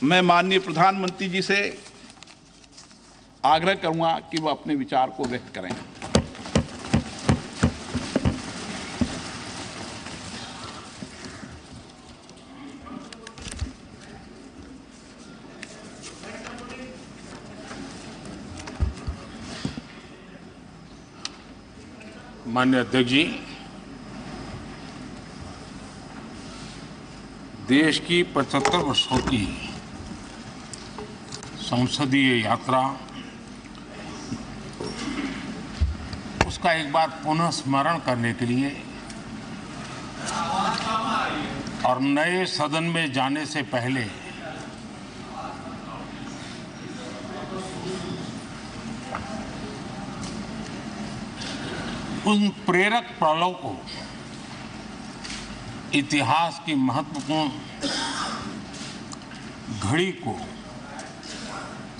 मैं माननीय प्रधानमंत्री जी से आग्रह करूंगा कि वह अपने विचार को व्यक्त करें। माननीय अध्यक्ष जी, देश की 75 वर्षों की संसदीय यात्रा, उसका एक बार पुनः स्मरण करने के लिए और नए सदन में जाने से पहले उन प्रेरक पलों को, इतिहास की महत्वपूर्ण घड़ी को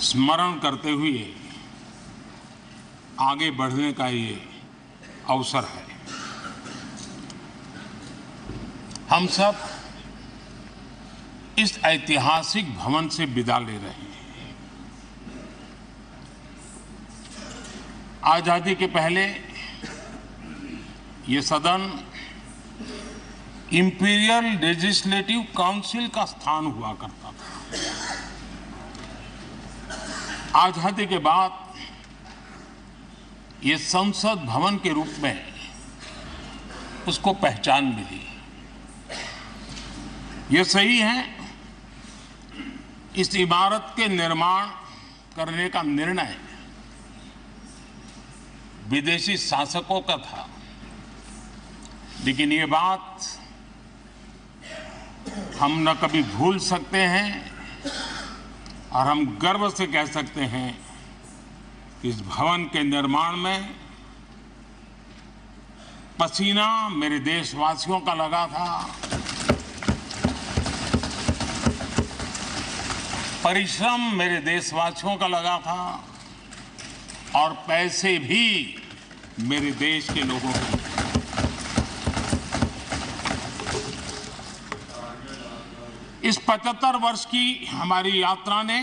स्मरण करते हुए आगे बढ़ने का ये अवसर है। हम सब इस ऐतिहासिक भवन से विदा ले रहे हैं। आजादी के पहले ये सदन इंपीरियल लेजिस्लेटिव काउंसिल का स्थान हुआ करता था। आजादी के बाद ये संसद भवन के रूप में उसको पहचान मिली। ये सही है, इस इमारत के निर्माण करने का निर्णय विदेशी शासकों का था, लेकिन ये बात हम न कभी भूल सकते हैं और हम गर्व से कह सकते हैं कि इस भवन के निर्माण में पसीना मेरे देशवासियों का लगा था, परिश्रम मेरे देशवासियों का लगा था और पैसे भी मेरे देश के लोगों के। इस 75 वर्ष की हमारी यात्रा ने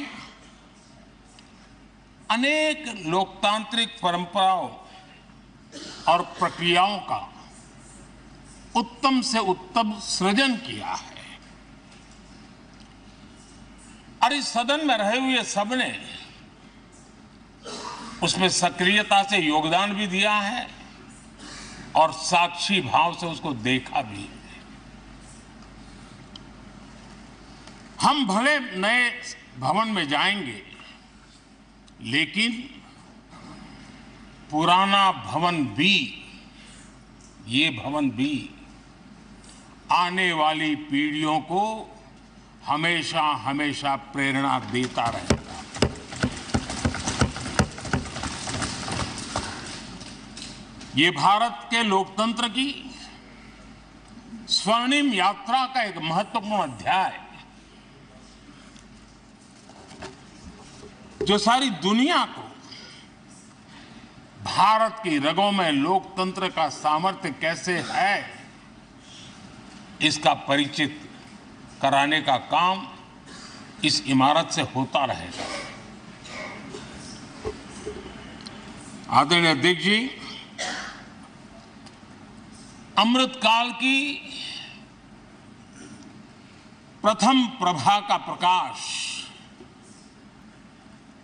अनेक लोकतांत्रिक परंपराओं और प्रक्रियाओं का उत्तम से उत्तम सृजन किया है और इस सदन में रहे हुए सबने उसमें सक्रियता से योगदान भी दिया है और साक्षी भाव से उसको देखा भी है। हम भले नए भवन में जाएंगे, लेकिन पुराना भवन भी, ये भवन भी आने वाली पीढ़ियों को हमेशा हमेशा प्रेरणा देता रहेगा। ये भारत के लोकतंत्र की स्वर्णिम यात्रा का एक महत्वपूर्ण अध्याय, जो सारी दुनिया को भारत की रगों में लोकतंत्र का सामर्थ्य कैसे है, इसका परिचित कराने का काम इस इमारत से होता रहेगा। आदरणीय अध्यक्ष जी, अमृतकाल की प्रथम प्रभा का प्रकाश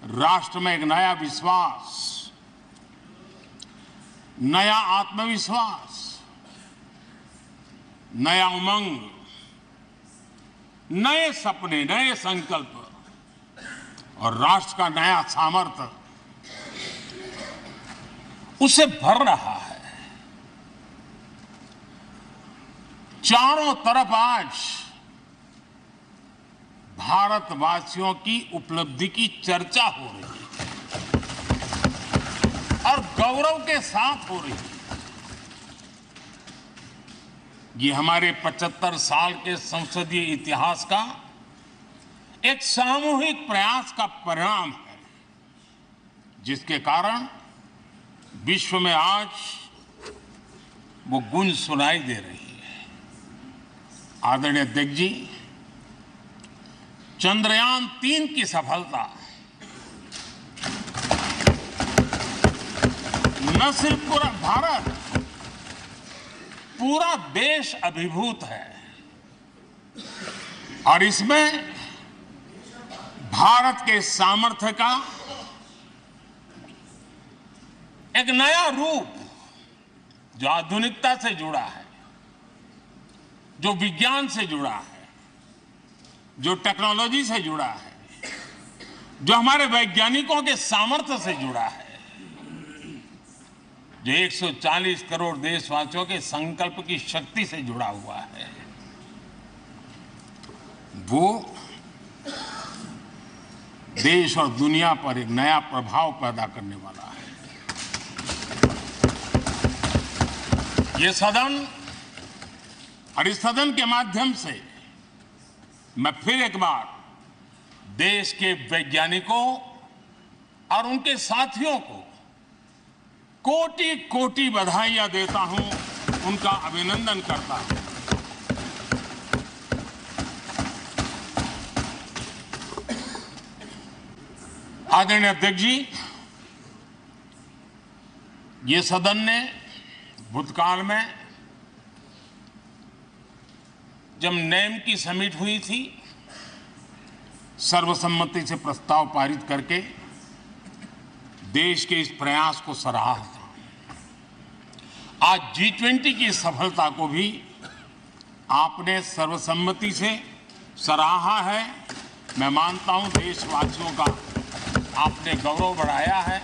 राष्ट्र में एक नया विश्वास, नया आत्मविश्वास, नया उमंग, नए सपने, नए संकल्प और राष्ट्र का नया सामर्थ्य उसे भर रहा है। चारों तरफ आज भारतवासियों की उपलब्धि की चर्चा हो रही है और गौरव के साथ हो रही है। ये हमारे 75 साल के संसदीय इतिहास का एक सामूहिक प्रयास का परिणाम है, जिसके कारण विश्व में आज वो गूंज सुनाई दे रही है। आदरणीय अध्यक्ष जी, चंद्रयान-3 की सफलता न सिर्फ पूरा भारत, पूरा देश अभिभूत है और इसमें भारत के सामर्थ्य का एक नया रूप जो आधुनिकता से जुड़ा है, जो विज्ञान से जुड़ा है, जो टेक्नोलॉजी से जुड़ा है, जो हमारे वैज्ञानिकों के सामर्थ्य से जुड़ा है, जो 140 करोड़ देशवासियों के संकल्प की शक्ति से जुड़ा हुआ है, वो देश और दुनिया पर एक नया प्रभाव पैदा करने वाला है। ये सदन और इस सदन के माध्यम से मैं फिर एक बार देश के वैज्ञानिकों और उनके साथियों को कोटि कोटि बधाइयां देता हूं, उनका अभिनंदन करता हूं। आदरणीय अध्यक्ष जी, ये सदन ने भूतकाल में जब नेम की समिट हुई थी, सर्वसम्मति से प्रस्ताव पारित करके देश के इस प्रयास को सराहा था। आज G20 की सफलता को भी आपने सर्वसम्मति से सराहा है। मैं मानता हूं देशवासियों का आपने गौरव बढ़ाया है,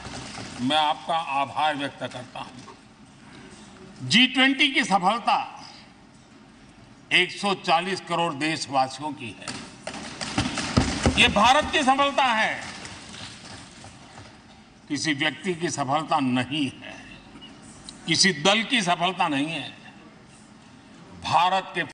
मैं आपका आभार व्यक्त करता हूं। G20 की सफलता 140 करोड़ देशवासियों की है। ये भारत की सफलता है, किसी व्यक्ति की सफलता नहीं है, किसी दल की सफलता नहीं है। भारत के